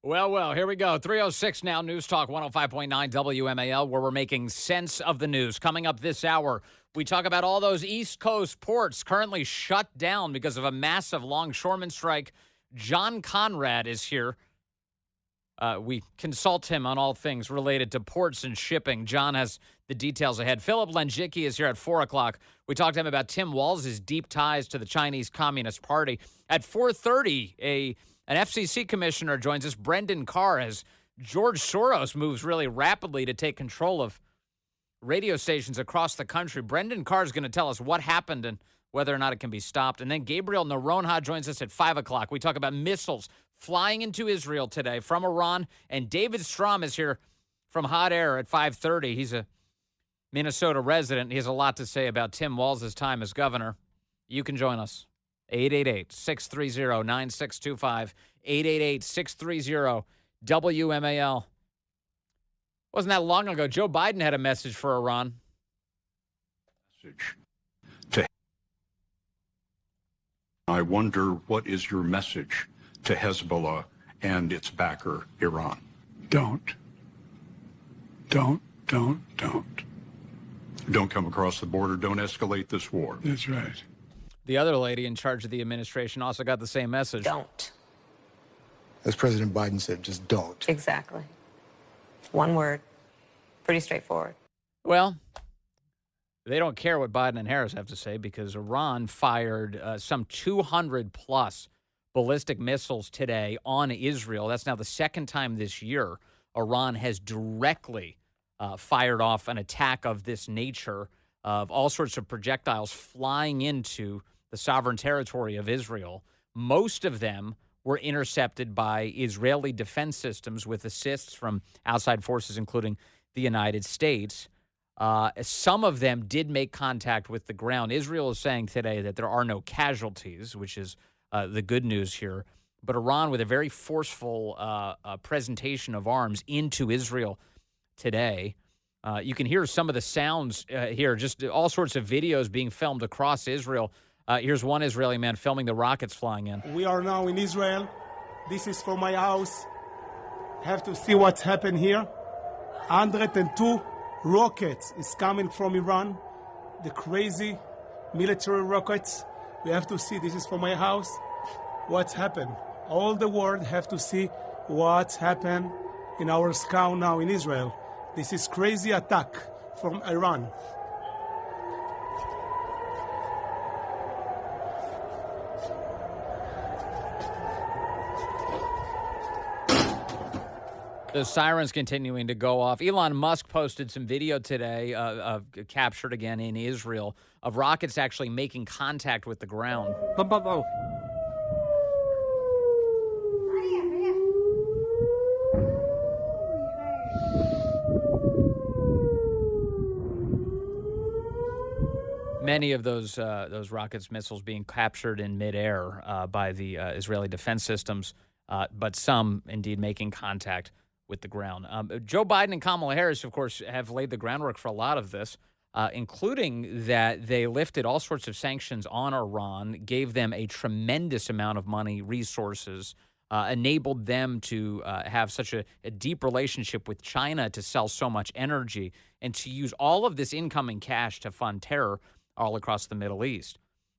Well, here we go. 3:06 now, News Talk 105.9 WMAL, where we're making sense of the news. Coming up this hour, we talk about all those East Coast ports currently shut down because of a massive longshoreman strike. John Konrad is here. We consult him on all things related to ports and shipping. John has the details ahead. Philip Lenjicki is here at 4 o'clock. We talked to him about Tim Walz's deep ties to the Chinese Communist Party. At 4:30, an FCC commissioner joins us, Brendan Carr, as George Soros moves really rapidly to take control of radio stations across the country. Brendan Carr is going to tell us what happened and whether or not it can be stopped. And then Gabriel Naronha joins us at 5 o'clock. We talk about missiles flying into Israel today from Iran. And David Strom is here from Hot Air at 5:30. He's a Minnesota resident. He has a lot to say about Tim Walz's time as governor. You can join us. 888-630-9625, 888-630-WMAL. Wasn't that long ago, Joe Biden had a message for Iran. I wonder, what is your message to Hezbollah and its backer, Iran? Don't. Don't come across the border. Don't escalate this war. That's right. The other lady in charge of the administration also got the same message. Don't. As President Biden said, just don't. Exactly. One word. Pretty straightforward. Well, they don't care what Biden and Harris have to say because Iran fired some 200-plus ballistic missiles today on Israel. That's now the second time this year Iran has directly fired off an attack of this nature, of all sorts of projectiles flying into the sovereign territory of Israel. Most of them were intercepted by Israeli defense systems with assists from outside forces, including the United States. Some of them did make contact with the ground. Israel is saying today that there are no casualties, which is the good news here. But Iran, with a very forceful presentation of arms into Israel today. You can hear some of the sounds here, just all sorts of videos being filmed across Israel. Here's one Israeli man filming the rockets flying in. We are now in Israel. This is from my house. Have to see what's happened here. 102 rockets is coming from Iran. The crazy military rockets. We have to see. This is from my house. What's happened? All the world have to see what's happened in our sky now in Israel. This is crazy attack from Iran. The sirens continuing to go off. Elon Musk posted some video today, captured again in Israel, of rockets actually making contact with the ground. Many of those rockets, missiles being captured in midair by the Israeli defense systems, but some indeed making contact with the ground. Joe Biden and Kamala Harris, of course, have laid the groundwork for a lot of this, including that they lifted all sorts of sanctions on Iran, gave them a tremendous amount of money, resources, enabled them to have such a deep relationship with China to sell so much energy, and to use all of this incoming cash to fund terror all across the Middle East.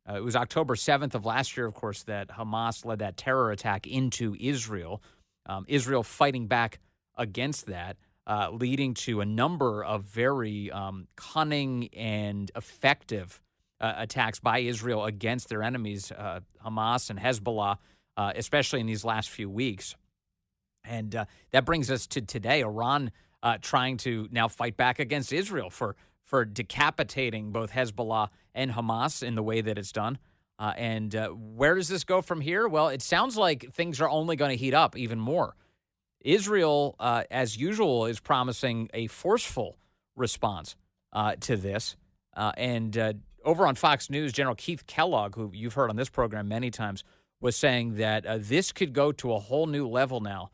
It was October 7th of last year, of course, that Hamas led that terror attack into Israel. Israel fighting back against that, leading to a number of very cunning and effective attacks by Israel against their enemies, Hamas and Hezbollah, especially in these last few weeks. And that brings us to today, Iran trying to now fight back against Israel for decapitating both Hezbollah and Hamas in the way that it's done. And where does this go from here? Well, it sounds like things are only going to heat up even more. Israel, as usual, is promising a forceful response to this. And over on Fox News, General Keith Kellogg, who you've heard on this program many times, was saying that this could go to a whole new level now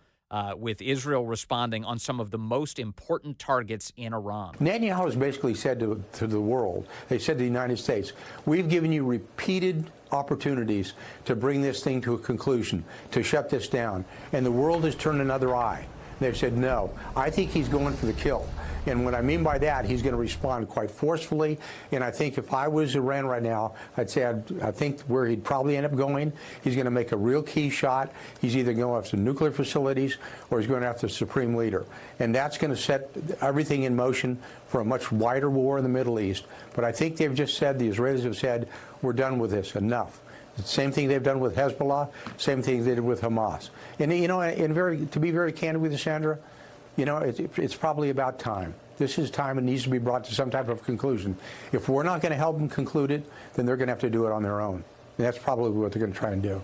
with Israel responding on some of the most important targets in Iran. Netanyahu has basically said to the world, they said to the United States, we've given you repeated opportunities to bring this thing to a conclusion, to shut this down, and the world has turned another eye. They've said no. I think he's going for the kill. And what I mean by that, he's going to respond quite forcefully. And I think if I was Iran right now, I'd say I think where he'd probably end up going, he's going to make a real key shot. He's either going after nuclear facilities or he's going after the supreme leader. And that's going to set everything in motion for a much wider war in the Middle East. But I think they've just said, the Israelis have said, we're done with this, enough. The same thing they've done with Hezbollah, same thing they did with Hamas. And, you know, to be very candid with you, Sandra, you know, it's probably about time. This is time. It needs to be brought to some type of conclusion. If we're not going to help them conclude it, then they're going to have to do it on their own. And that's probably what they're going to try and do.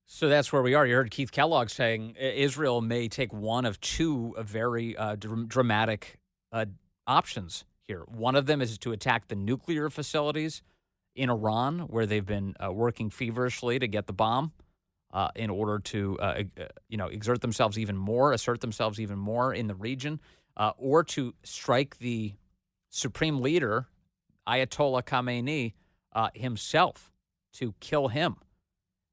So that's where we are. You heard Keith Kellogg saying Israel may take one of two very dramatic options here. One of them is to attack the nuclear facilities in Iran, where they've been working feverishly to get the bomb in order to, exert themselves even more, assert themselves even more in the region, or to strike the supreme leader, Ayatollah Khamenei himself, to kill him.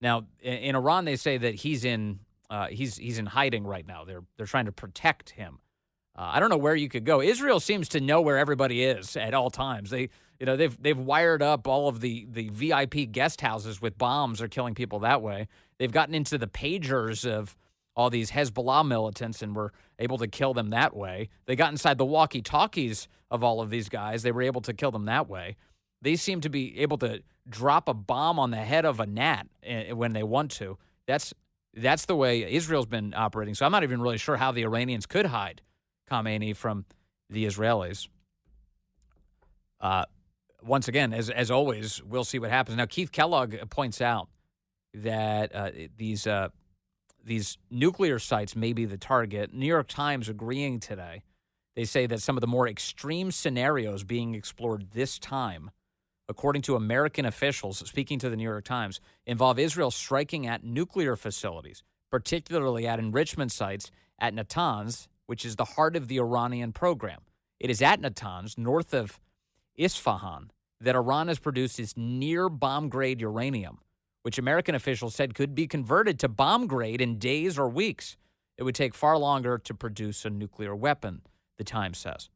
Now, in Iran, they say that he's in hiding right now. They're trying to protect him. I don't know where you could go. Israel seems to know where everybody is at all times. They've wired up all of the VIP guest houses with bombs or killing people that way. They've gotten into the pagers of all these Hezbollah militants and were able to kill them that way. They got inside the walkie-talkies of all of these guys. They were able to kill them that way. They seem to be able to drop a bomb on the head of a gnat when they want to. That's the way Israel's been operating. So I'm not even really sure how the Iranians could hide Khamenei from the Israelis. Once again, as always, we'll see what happens. Now, Keith Kellogg points out that these nuclear sites may be the target. New York Times agreeing today. They say that some of the more extreme scenarios being explored this time, according to American officials speaking to the New York Times, involve Israel striking at nuclear facilities, particularly at enrichment sites at Natanz, which is the heart of the Iranian program. It is at Natanz, north of Isfahan, that Iran has produced its near bomb-grade uranium, which American officials said could be converted to bomb-grade in days or weeks. It would take far longer to produce a nuclear weapon, the Times says.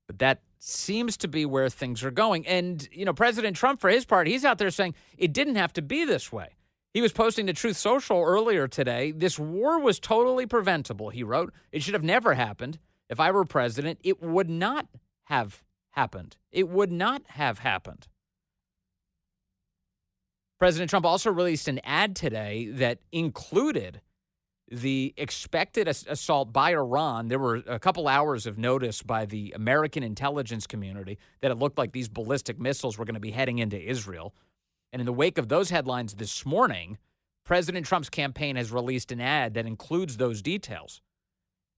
But that seems to be where things are going. And, President Trump, for his part, he's out there saying it didn't have to be this way. He was posting to Truth Social earlier today. This war was totally preventable, he wrote. It should have never happened. If I were president, it would not have happened. It would not have happened. President Trump also released an ad today that included the expected assault by Iran. There were a couple hours of notice by the American intelligence community that it looked like these ballistic missiles were going to be heading into Israel. And in the wake of those headlines this morning, President Trump's campaign has released an ad that includes those details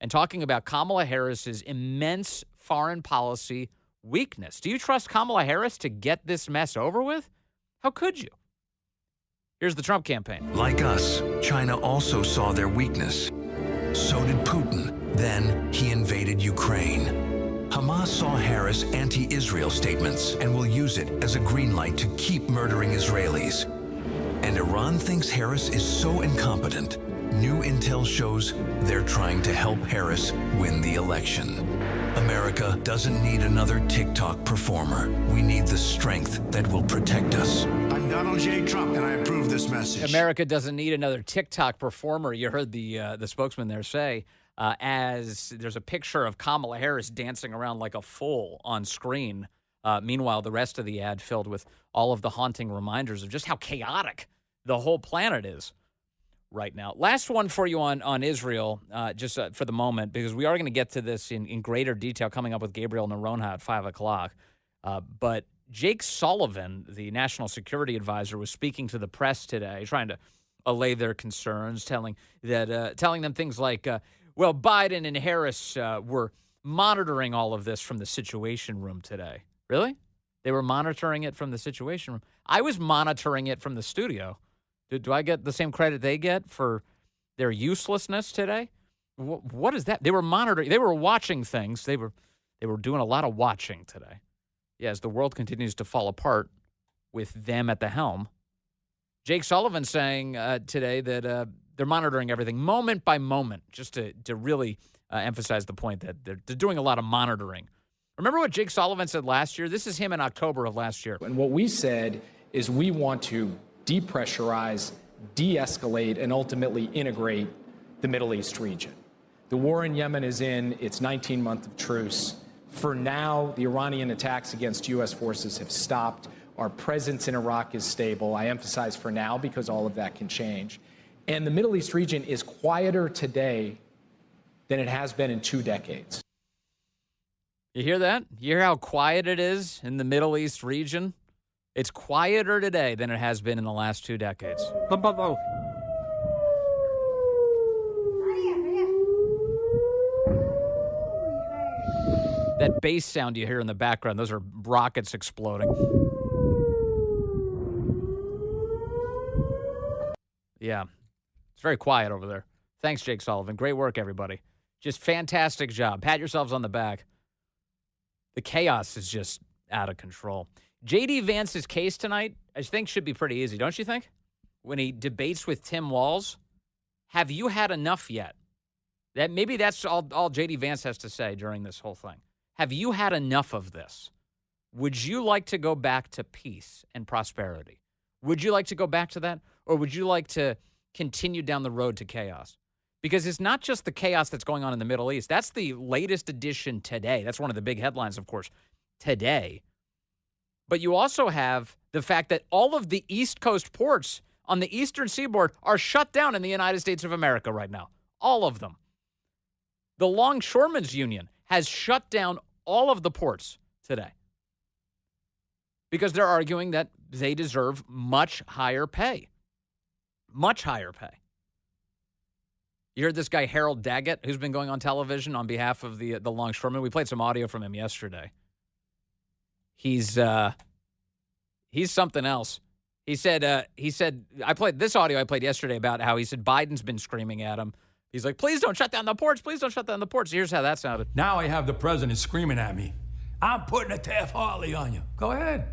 and talking about Kamala Harris's immense foreign policy weakness. Do you trust Kamala Harris to get this mess over with? How could you? Here's the Trump campaign. Like us, China also saw their weakness. So did Putin. Then he invaded Ukraine. Hamas saw Harris' anti-Israel statements and will use it as a green light to keep murdering Israelis. And Iran thinks Harris is so incompetent. New intel shows they're trying to help Harris win the election. America doesn't need another TikTok performer. We need the strength that will protect us. I'm Donald J. Trump, and I approve this message. America doesn't need another TikTok performer. You heard the spokesman there say, as there's a picture of Kamala Harris dancing around like a fool on screen. Meanwhile, the rest of the ad filled with all of the haunting reminders of just how chaotic the whole planet is right now. Last one for you on Israel, just for the moment, because we are going to get to this in greater detail coming up with Gabriel Noronha at 5 o'clock. But Jake Sullivan, the national security advisor, was speaking to the press today, trying to allay their concerns, telling them things like, well, Biden and Harris were monitoring all of this from the Situation Room today. Really? They were monitoring it from the Situation Room. I was monitoring it from the studio. Do I get the same credit they get for their uselessness today? What is that? They were monitoring. They were watching things. They were doing a lot of watching today. Yeah, as the world continues to fall apart with them at the helm. Jake Sullivan saying today that they're monitoring everything moment by moment, just to really emphasize the point that they're doing a lot of monitoring. Remember what Jake Sullivan said last year? This is him in October of last year. And what we said is we want to depressurize, de-escalate, and ultimately integrate the Middle East region. The war in Yemen is in its 19-month of truce. For now, the Iranian attacks against U.S. forces have stopped. Our presence in Iraq is stable. I emphasize for now because all of that can change. And the Middle East region is quieter today than it has been in 2 decades. You hear that? You hear how quiet it is in the Middle East region? It's quieter today than it has been in the last 2 decades. That bass sound you hear in the background, those are rockets exploding. Yeah, it's very quiet over there. Thanks, Jake Sullivan. Great work, everybody. Just fantastic job. Pat yourselves on the back. The chaos is just out of control. J.D. Vance's case tonight, I think, should be pretty easy, don't you think? When he debates with Tim Walz, have you had enough yet? Maybe that's all J.D. Vance has to say during this whole thing. Have you had enough of this? Would you like to go back to peace and prosperity? Would you like to go back to that? Or would you like to continue down the road to chaos? Because it's not just the chaos that's going on in the Middle East. That's the latest edition today. That's one of the big headlines, of course, today. But you also have the fact that all of the East Coast ports on the eastern seaboard are shut down in the United States of America right now. All of them. The Longshoremen's Union has shut down all of the ports today because they're arguing that they deserve much higher pay. Much higher pay. You heard this guy, Harold Daggett, who's been going on television on behalf of the Longshoremen. We played some audio from him yesterday. He's something else. He said, I played this audio I played yesterday about how he said Biden's been screaming at him. He's like, please don't shut down the ports. Please don't shut down the ports. Here's how that sounded. Now I have the president screaming at me. I'm putting a Taft-Hartley on you. Go ahead.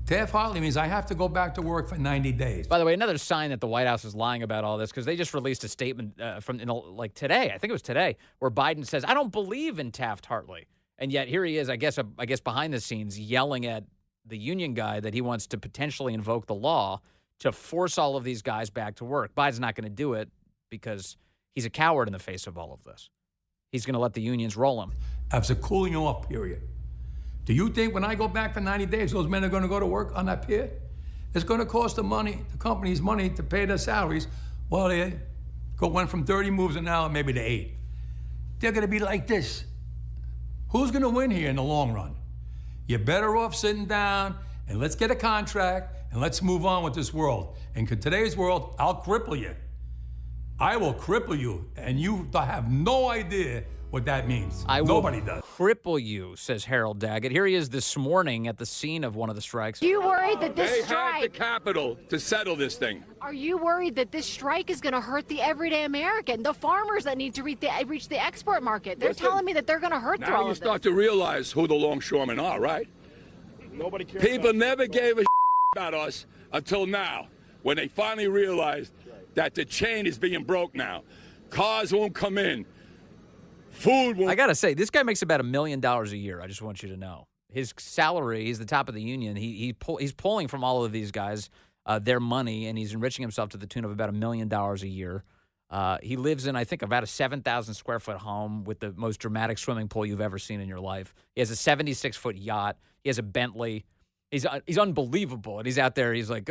Taft-Hartley means I have to go back to work for 90 days. By the way, another sign that the White House is lying about all this, because they just released a statement from today, I think it was today, where Biden says, I don't believe in Taft-Hartley. And yet here he is, I guess behind the scenes, yelling at the union guy that he wants to potentially invoke the law to force all of these guys back to work. Biden's not going to do it because he's a coward in the face of all of this. He's going to let the unions roll him. As a cooling off period. Do you think when I go back for 90 days, those men are going to go to work on that pier? It's going to cost the companies money to pay their salaries. Well, they went from 30 moves an hour maybe to 8. They're going to be like this. Who's going to win here in the long run? You're better off sitting down and let's get a contract and let's move on with this world. And in today's world, I'll cripple you. I will cripple you, and you have no idea what that means. Nobody does. Cripple you, says Harold Daggett. Here he is this morning at the scene of one of the strikes. Are you worried that this strike... They have the capital to settle this thing. Are you worried that this strike is going to hurt the everyday American, the farmers that need to reach the export market? They're telling me that they're going to hurt through all of this. Now you start to realize who the longshoremen are, right? Nobody cares. People never gave a about us until now, when they finally realized that the chain is being broke now. Cars won't come in. Food won't. I got to say, this guy makes about $1 million a year. I just want you to know. His salary, he's the top of the union. He's pulling from all of these guys their money, and he's enriching himself to the tune of about $1 million a year. He lives in, I think, about a 7,000 square foot home with the most dramatic swimming pool you've ever seen in your life. He has a 76-foot yacht. He has a Bentley. He's unbelievable. And he's out there. He's like,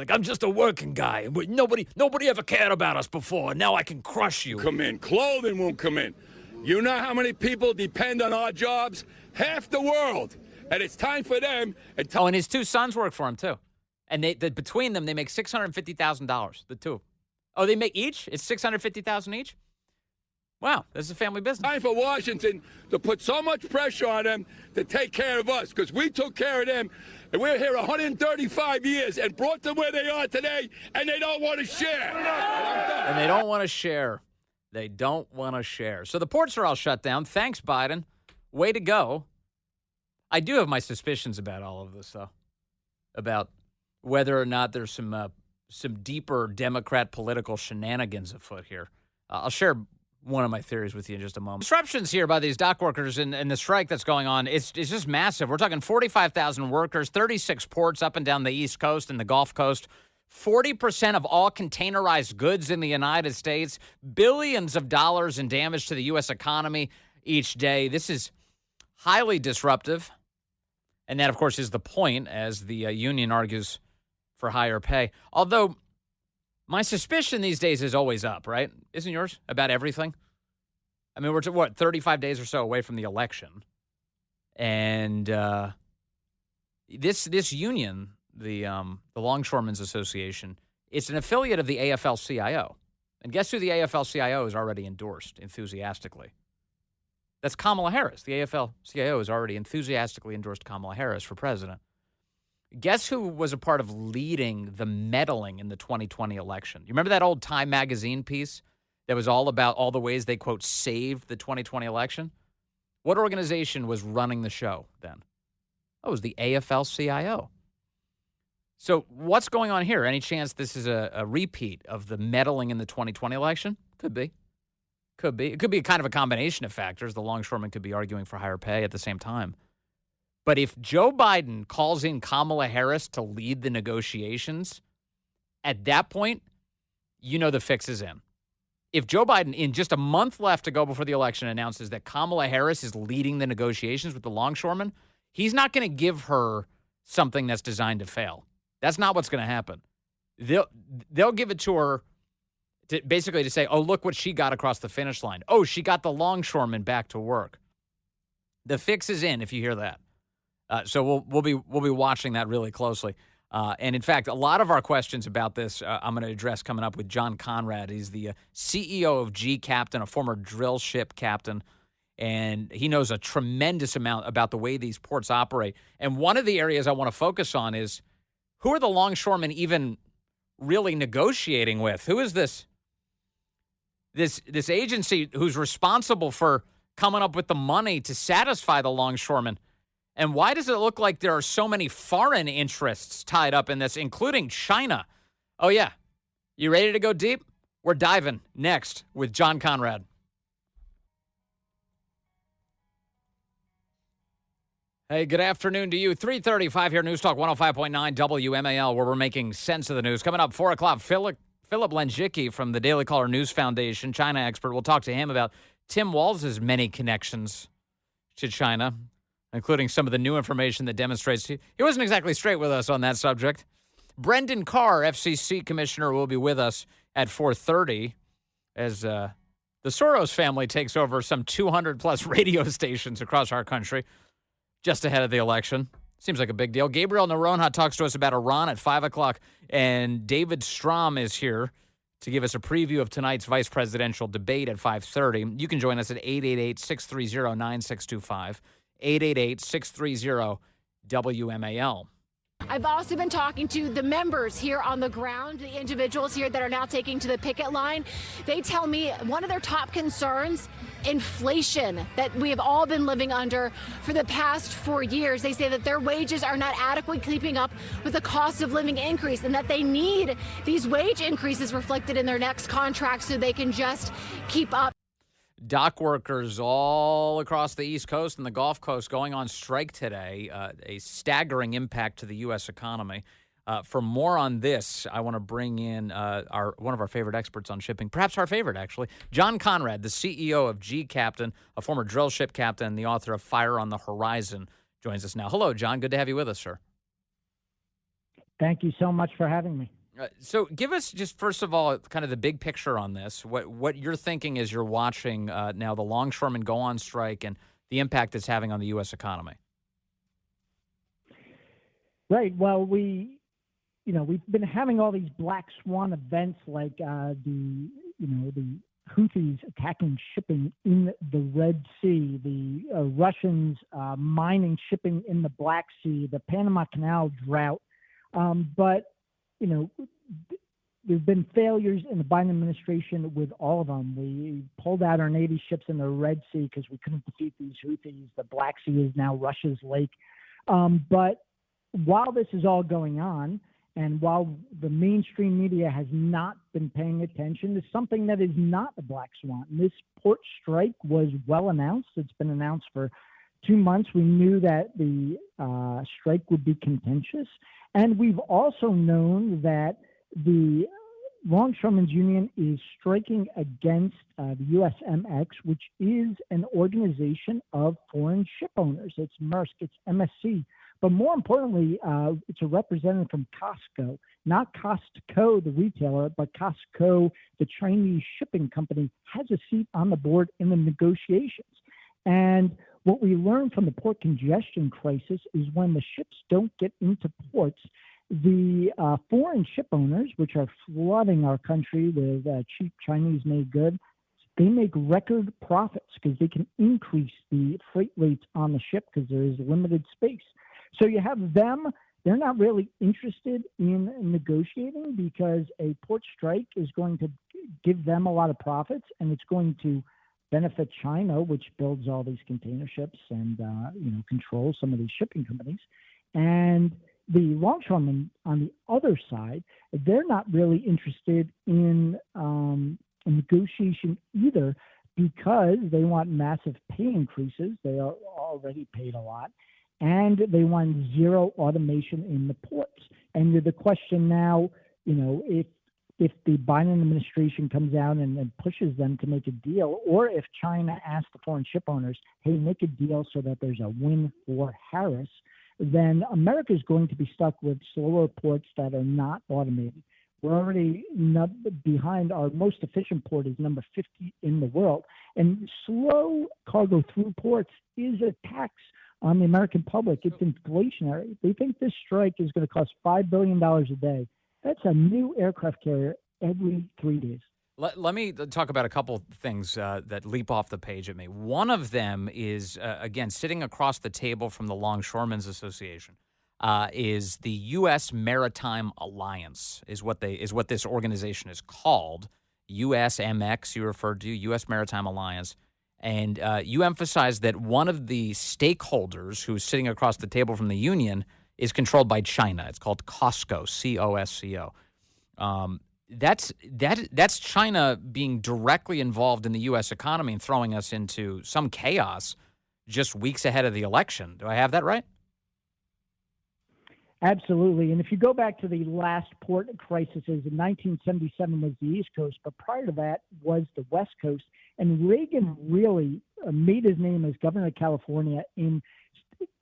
I'm just a working guy. Nobody ever cared about us before. Now I can crush you. Come in. Clothing won't come in. You know how many people depend on our jobs? Half the world. And it's time for them. And his 2 sons work for him, too. And between them, they make $650,000, the 2. Oh, they make each? It's $650,000 each? Wow, this is a family business. Time for Washington to put so much pressure on them to take care of us, because we took care of them And we're here 135 years and brought them where they are today, and they don't want to share. And they don't want to share. They don't want to share. So the ports are all shut down. Thanks, Biden. Way to go. I do have my suspicions about all of this, though, about whether or not there's some deeper Democrat political shenanigans afoot here. I'll share one of my theories with you in just a moment. Disruptions here by these dock workers and the strike that's going on, it's just massive. We're talking 45,000 workers, 36 ports up and down the East Coast and the Gulf Coast, 40% of all containerized goods in the United States, billions of dollars in damage to the U.S. economy each day. This is highly disruptive. And that, of course, is the point, as the union argues for higher pay. Although my suspicion these days is always up, right? Isn't yours? About everything? I mean, we're 35 days or so away from the election. And this union, the Longshoremen's Association, it's an affiliate of the AFL-CIO. And guess who the AFL-CIO has already endorsed enthusiastically? That's Kamala Harris. The AFL-CIO has already enthusiastically endorsed Kamala Harris for president. Guess who was a part of leading the meddling in the 2020 election? You remember that old Time magazine piece that was all about all the ways they, quote, saved the 2020 election? What organization was running the show then? Oh, it was the AFL-CIO. So what's going on here? Any chance this is a repeat of the meddling in the 2020 election? Could be. Could be. It could be kind of a combination of factors. The longshoremen could be arguing for higher pay at the same time. But if Joe Biden calls in Kamala Harris to lead the negotiations, at that point, you know the fix is in. If Joe Biden, in just a month left to go before the election, announces that Kamala Harris is leading the negotiations with the longshoremen, he's not going to give her something that's designed to fail. That's not what's going to happen. They'll give it to her basically to say, oh, look what she got across the finish line. Oh, she got the longshoremen back to work. The fix is in, if you hear that. So we'll be watching that really closely. And in fact, a lot of our questions about this I'm going to address coming up with John Konrad. He's the CEO of G Captain, a former drill ship captain, and he knows a tremendous amount about the way these ports operate. And one of the areas I want to focus on is, who are the longshoremen even really negotiating with? Who is this agency who's responsible for coming up with the money to satisfy the longshoremen? And why does it look like there are so many foreign interests tied up in this, including China? Oh, yeah. You ready to go deep? We're diving next with John Konrad. Hey, good afternoon to you. 3:35 here, News Talk 105.9 WMAL, where we're making sense of the news. Coming up, 4 o'clock, Philip Lenjicki from the Daily Caller News Foundation, China expert. We'll talk to him about Tim Walz's many connections to China, including some of the new information that demonstrates he wasn't exactly straight with us on that subject. Brendan Carr, FCC Commissioner, will be with us at 4:30 as the Soros family takes over some 200-plus radio stations across our country just ahead of the election. Seems like a big deal. Gabriel Noronha talks to us about Iran at 5 o'clock, and David Strom is here to give us a preview of tonight's vice presidential debate at 5:30. You can join us at 888-630-9625. 888-630-WMAL. I've also been talking to the members here on the ground, the individuals here that are now taking to the picket line. They tell me one of their top concerns, inflation that we have all been living under for the past 4 years. They say that their wages are not adequately keeping up with the cost of living increase and that they need these wage increases reflected in their next contract so they can just keep up. Dock workers all across the East Coast and the Gulf Coast going on strike today, a staggering impact to the U.S. economy. For more on this, I want to bring in one of our favorite experts on shipping, perhaps our favorite, actually, John Konrad, the CEO of G Captain, a former drill ship captain, and the author of Fire on the Horizon, joins us now. Hello, John. Good to have you with us, sir. Thank you so much for having me. So give us just, first of all, kind of the big picture on this, what you're thinking as you're watching now the longshoremen go on strike and the impact it's having on the U.S. economy. Right. Well, we've been having all these black swan events like the Houthis attacking shipping in the Red Sea, the Russians mining shipping in the Black Sea, the Panama Canal drought. But, you know, there's been failures in the Biden administration with all of them. We pulled out our Navy ships in the Red Sea because we couldn't defeat these Houthis. The Black Sea is now Russia's lake. But while this is all going on, and while the mainstream media has not been paying attention, there's something that is not a black swan. This port strike was well announced. It's been announced for 2 months. We knew that the strike would be contentious. And we've also known that the Longshoremen's Union is striking against the USMX, which is an organization of foreign ship owners. It's Maersk, it's MSC. But more importantly, it's a representative from Costco, not Costco, the retailer, but Costco, the Chinese shipping company, has a seat on the board in the negotiations. And what we learned from the port congestion crisis is when the ships don't get into ports, the foreign ship owners, which are flooding our country with cheap Chinese-made goods, they make record profits because they can increase the freight rates on the ship because there is limited space. So you have them, they're not really interested in negotiating because a port strike is going to give them a lot of profits, and it's going to benefit China, which builds all these container ships and controls some of these shipping companies. And the longshoremen on the other side, they're not really interested in negotiation either because they want massive pay increases. They are already paid a lot. And they want zero automation in the ports. And the question now, if the Biden administration comes out and pushes them to make a deal, or if China asks the foreign ship owners, hey, make a deal so that there's a win for Harris, then America is going to be stuck with slower ports that are not automated. We're already behind. Our most efficient port is number 50 in the world. And slow cargo through ports is a tax on the American public. It's inflationary. They think this strike is going to cost $5 billion a day. That's a new aircraft carrier every 3 days. Let me talk about a couple things that leap off the page at me. One of them is, again, sitting across the table from the Longshoremen's Association, is the U.S. Maritime Alliance, is what this organization is called. USMX, you referred to, U.S. Maritime Alliance. And you emphasize that one of the stakeholders who's sitting across the table from the union is controlled by China. It's called Costco, C-O-S-C-O. That's China being directly involved in the U.S. economy and throwing us into some chaos just weeks ahead of the election. Do I have that right? Absolutely. And if you go back to the last port crises, in 1977 was the East Coast, but prior to that was the West Coast. And Reagan really made his name as governor of California in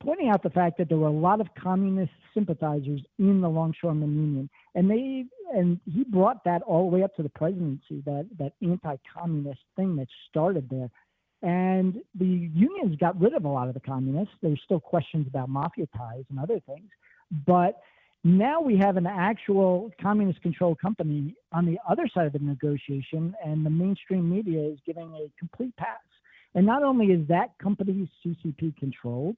pointing out the fact that there were a lot of communist sympathizers in the Longshoremen Union. And he brought that all the way up to the presidency, that anti-communist thing that started there. And the unions got rid of a lot of the communists. There's still questions about mafia ties and other things. But now we have an actual communist-controlled company on the other side of the negotiation, and the mainstream media is giving a complete pass. And not only is that company CCP controlled,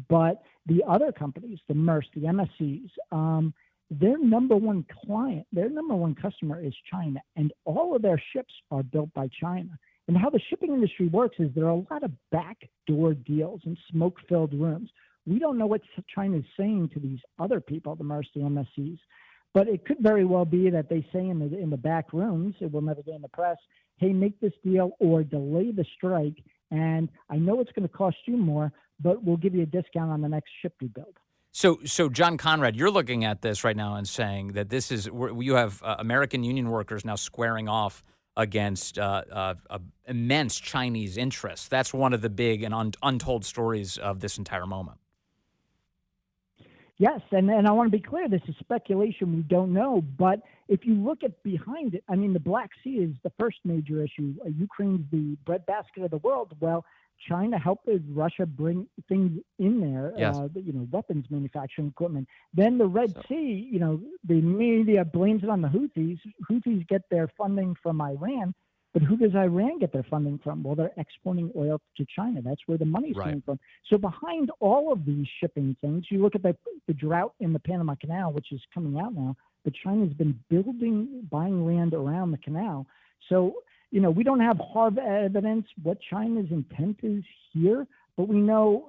but the other companies, the Maersk, the MSCs, their number one client, their number one customer is China, and all of their ships are built by China. And how the shipping industry works is there are a lot of backdoor deals and smoke-filled rooms. We don't know what China is saying to these other people, the Maersk, the MSCs, but it could very well be that they say in the back rooms, it will never get in the press, hey, make this deal or delay the strike, and I know it's going to cost you more, but we'll give you a discount on the next ship you build. So John Konrad, you're looking at this right now and saying that this is you have American union workers now squaring off against immense Chinese interests. That's one of the big and untold stories of this entire moment. Yes, and I want to be clear, this is speculation. We don't know. But if you look at behind it, I mean, the Black Sea is the first major issue. Ukraine's the breadbasket of the world. Well, China helped Russia bring things in there, yes. Weapons manufacturing equipment. Then the Red Sea, the media blames it on the Houthis. Houthis get their funding from Iran. But who does Iran get their funding from? Well, they're exporting oil to China. That's where the money's coming from. So behind all of these shipping things, you look at the drought in the Panama Canal, which is coming out now, but China's been buying land around the canal. So, we don't have hard evidence what China's intent is here, but we know,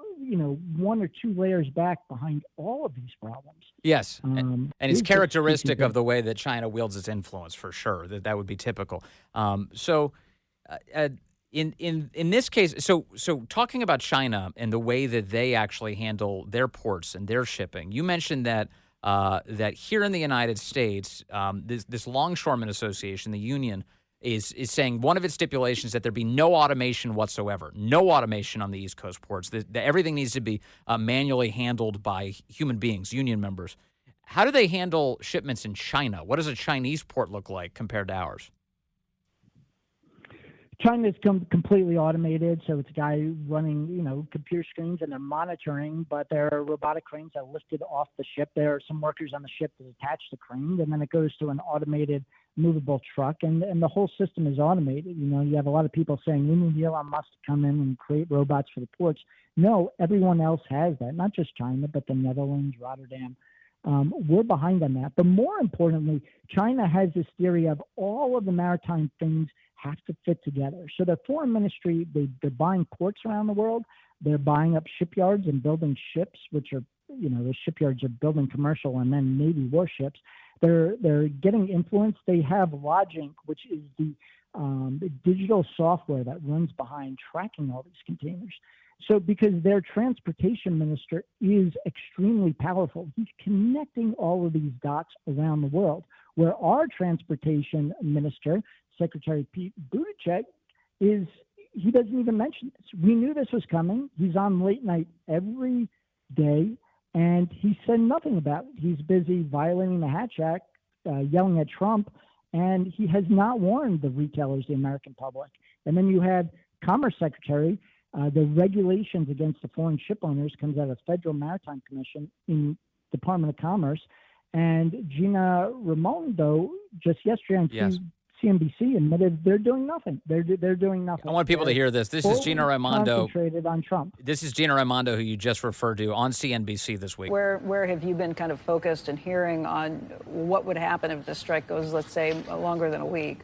one or two layers back behind all of these problems. Yes, and it's characteristic of the way that China wields its influence, for sure. That would be typical. In this case, so talking about China and the way that they actually handle their ports and their shipping, you mentioned that that here in the United States, this Longshoremen Association, the union, is saying one of its stipulations that there be no automation whatsoever, no automation on the East Coast ports. Everything needs to be manually handled by human beings, union members. How do they handle shipments in China? What does a Chinese port look like compared to ours? China's completely automated, so it's a guy running, computer screens, and they're monitoring, but there are robotic cranes that are lifted off the ship. There are some workers on the ship that attach the crane, and then it goes to an automated movable truck, and the whole system is automated. You have a lot of people saying, we need Elon Musk to come in and create robots for the ports. No, everyone else has that, not just China, but the Netherlands, Rotterdam. We're behind on that. But more importantly, China has this theory of all of the maritime things have to fit together. So the foreign ministry, they're buying ports around the world. They're buying up shipyards and building ships, which are, the shipyards are building commercial and then Navy warships. They're getting influence. They have Logink, which is the digital software that runs behind tracking all these containers. So because their transportation minister is extremely powerful, he's connecting all of these dots around the world, where our transportation minister, Secretary Pete Buttigieg, he doesn't even mention this. We knew this was coming. He's on late night every day, and he said nothing about it. He's busy violating the Hatch Act, yelling at Trump, and he has not warned the retailers, the American public. And then you had Commerce Secretary, the regulations against the foreign ship owners comes out of Federal Maritime Commission in Department of Commerce. And Gina Raimondo just yesterday on CNBC admitted they're doing nothing. They're doing nothing. I want people to hear this. This is Gina Raimondo. Concentrated on Trump. This is Gina Raimondo, who you just referred to on CNBC this week. Where have you been kind of focused and hearing on what would happen if the strike goes, let's say, longer than a week?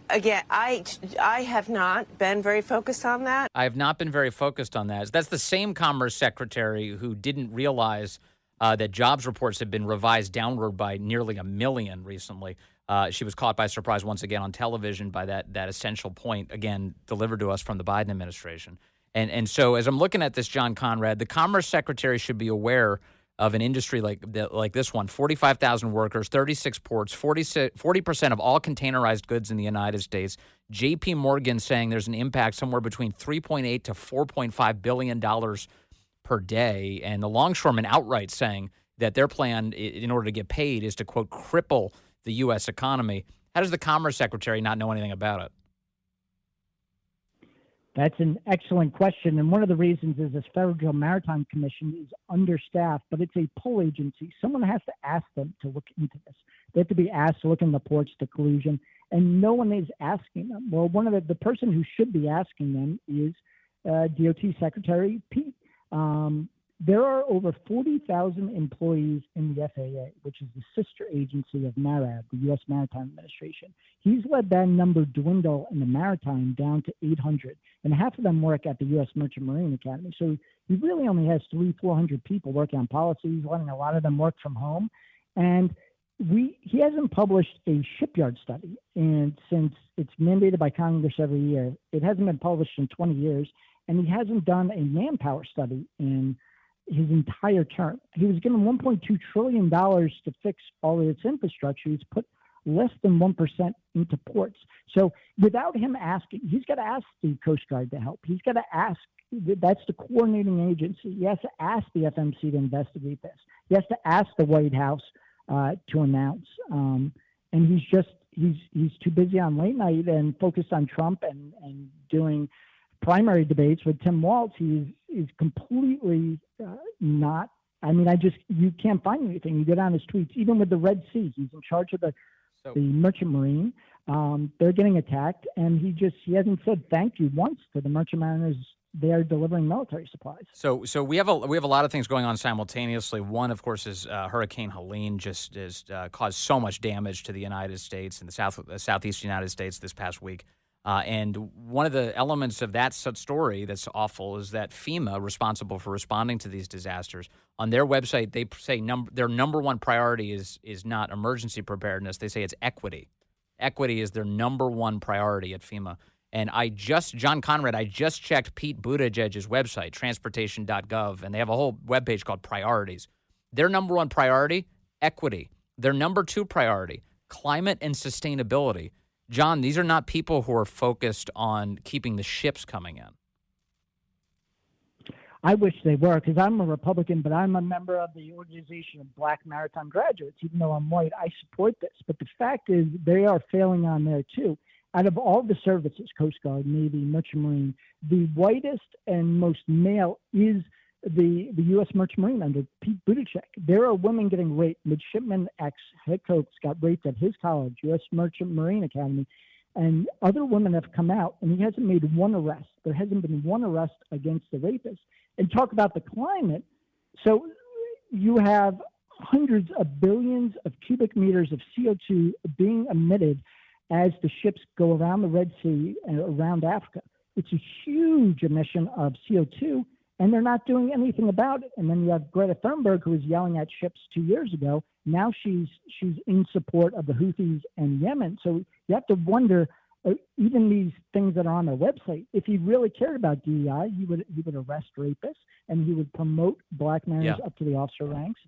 Again, I have not been very focused on that. I have not been very focused on that. That's the same Commerce Secretary who didn't realize that jobs reports had been revised downward by nearly 1 million recently. She was caught by surprise once again on television by that essential point, again, delivered to us from the Biden administration. And so as I'm looking at this, John Konrad, the Commerce Secretary should be aware of an industry like this one, 45,000 workers, 36 ports, 40% of all containerized goods in the United States. J.P. Morgan saying there's an impact somewhere between $3.8 to $4.5 billion per day. And the Longshoremen outright saying that their plan in order to get paid is to, quote, cripple the U.S. economy. How does the Commerce Secretary not know anything about it? That's an excellent question. And one of the reasons is this Federal Maritime Commission is understaffed, but it's a pull agency. Someone has to ask them to look into this. They have to be asked to look in the ports to collusion, and no one is asking them. Well, one of the person who should be asking them is DOT Secretary Pete. There are over 40,000 employees in the FAA, which is the sister agency of MARAD, the U.S. Maritime Administration. He's let that number dwindle in the maritime down to 800, and half of them work at the U.S. Merchant Marine Academy. So he really only has 300-400 people working on policies, letting a lot of them work from home. And he hasn't published a shipyard study, and since it's mandated by Congress every year, it hasn't been published in 20 years, and he hasn't done a manpower study in his entire term. He was given $1.2 trillion to fix all of its infrastructure. He's put less than 1% into ports. So without him asking, he's got to ask the Coast Guard to help. He's got to ask, that's the coordinating agency. He has to ask the FMC to investigate this. He has to ask the White House to announce. And he's too busy on late night and focused on Trump and doing primary debates with Tim Walz. He is completely not. I mean, you can't find anything. You go down his tweets, even with the Red Sea. He's in charge of the the Merchant Marine. They're getting attacked, and he hasn't said thank you once to the merchant mariners there delivering military supplies. So we have a lot of things going on simultaneously. One, of course, is Hurricane Helene just has caused so much damage to the United States and the southeast United States this past week. And one of the elements of that story that's awful is that FEMA, responsible for responding to these disasters, on their website they say their number one priority is not emergency preparedness. They say it's equity. Equity is their number one priority at FEMA. And John Konrad, I just checked Pete Buttigieg's website, transportation.gov, and they have a whole webpage called Priorities. Their number one priority, equity. Their number two priority, climate and sustainability. John, these are not people who are focused on keeping the ships coming in. I wish they were, because I'm a Republican, but I'm a member of the Organization of Black Maritime Graduates. Even though I'm white, I support this. But the fact is they are failing on there, too. Out of all the services, Coast Guard, Navy, Merchant Marine, the whitest and most male is the U.S. Merchant Marine under Pete Buttigieg. There are women getting raped. Midshipman ex-head coach got raped at his college, U.S. Merchant Marine Academy. And other women have come out, and he hasn't made one arrest. There hasn't been one arrest against the rapist. And talk about the climate. So you have hundreds of billions of cubic meters of CO2 being emitted as the ships go around the Red Sea and around Africa. It's a huge emission of CO2, and they're not doing anything about it. And then you have Greta Thunberg, who was yelling at ships 2 years ago. Now she's in support of the Houthis and Yemen. So you have to wonder, even these things that are on their website, if he really cared about DEI, he would arrest rapists, and he would promote black mariners up to the officer ranks.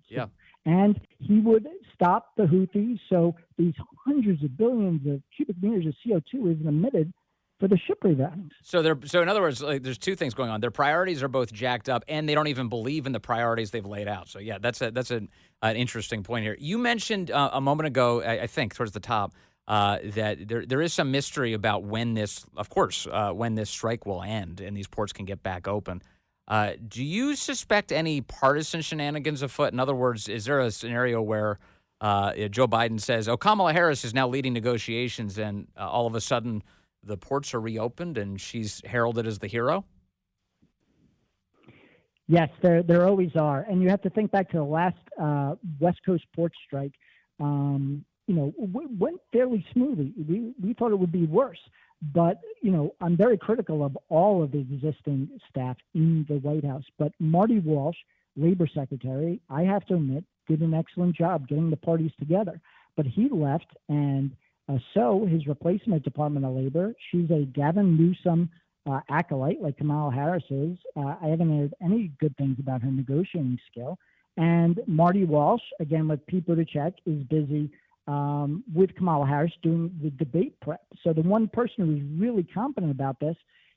And he would stop the Houthis, so these hundreds of billions of cubic meters of CO2 isn't emitted for the ship rerouting. So in other words, there's two things going on. Their priorities are both jacked up, and they don't even believe in the priorities they've laid out. So yeah, that's an interesting point here. You mentioned a moment ago, I think towards the top, that there is some mystery about when this strike will end and these ports can get back open. Do you suspect any partisan shenanigans afoot? In other words, is there a scenario where Joe Biden says, Kamala Harris is now leading negotiations, and all of a sudden the ports are reopened and she's heralded as the hero? Yes, there always are. And you have to think back to the last West Coast port strike. Went fairly smoothly. We thought it would be worse. But, I'm very critical of all of the existing staff in the White House. But Marty Walsh, Labor Secretary, I have to admit, did an excellent job getting the parties together. But he left, and so his replacement, Department of Labor, she's a Gavin Newsom acolyte like Kamala Harris is. I haven't heard any good things about her negotiating skill. And Marty Walsh, again with Pete Buttigieg, is busy with Kamala Harris doing the debate prep. So the one person who's really competent about this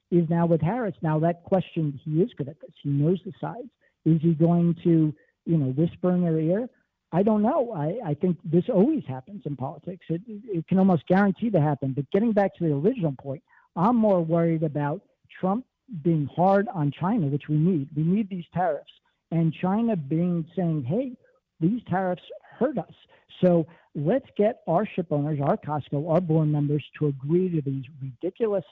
is now with Harris. Now that question, he is good at this. He knows the sides. Is he going to, whisper in their ear? I don't know. I think this always happens in politics. It can almost guarantee to happen. But getting back to the original point, I'm more worried about Trump being hard on China, which we need. We need these tariffs. And China saying, hey, these tariffs hurt us. So let's get our ship owners, our Costco, our board members to agree to these ridiculous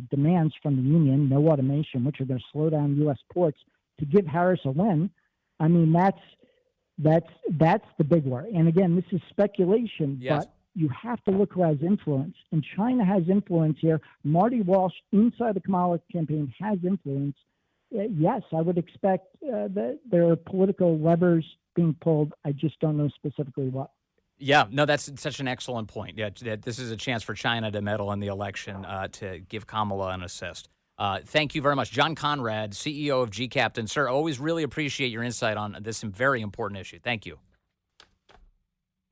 demands from the union, no automation, which are going to slow down U.S. ports, to give Harris a win. I mean, that's the big worry. And again, this is speculation, but you have to look who has influence. And China has influence here. Marty Walsh, inside the Kamala campaign, has influence. Yes, I would expect that there are political levers being pulled. I just don't know specifically what. Yeah, no, that's such an excellent point. Yeah, this is a chance for China to meddle in the election to give Kamala an assist. Thank you very much. John Konrad, CEO of G-Captain. Sir, always really appreciate your insight on this very important issue. Thank you.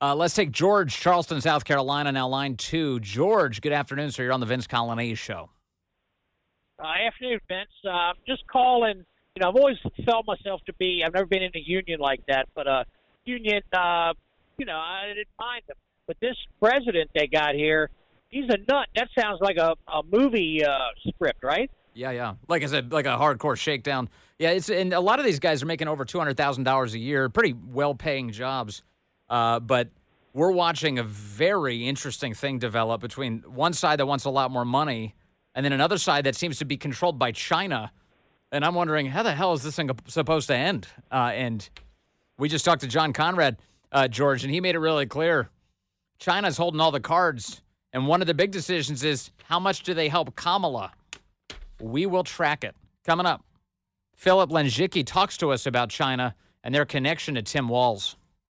Let's take George, Charleston, South Carolina, now line 2. George, good afternoon, sir. You're on the Vince Coglianese Show. Afternoon, Vince. Just calling. I've always felt myself to be, I've never been in a union like that, but union, I didn't mind them. But this president they got here, he's a nut. That sounds like a movie script, right? Yeah. Like I said, like a hardcore shakedown. Yeah, and a lot of these guys are making over $200,000 a year, pretty well-paying jobs. But we're watching a very interesting thing develop between one side that wants a lot more money and then another side that seems to be controlled by China. And I'm wondering, how the hell is this thing supposed to end? And we just talked to John Konrad, George, and he made it really clear. China's holding all the cards. And one of the big decisions is, how much do they help Kamala? We will track it. Coming up, Philip Lenjicki talks to us about China and their connection to Tim Walz.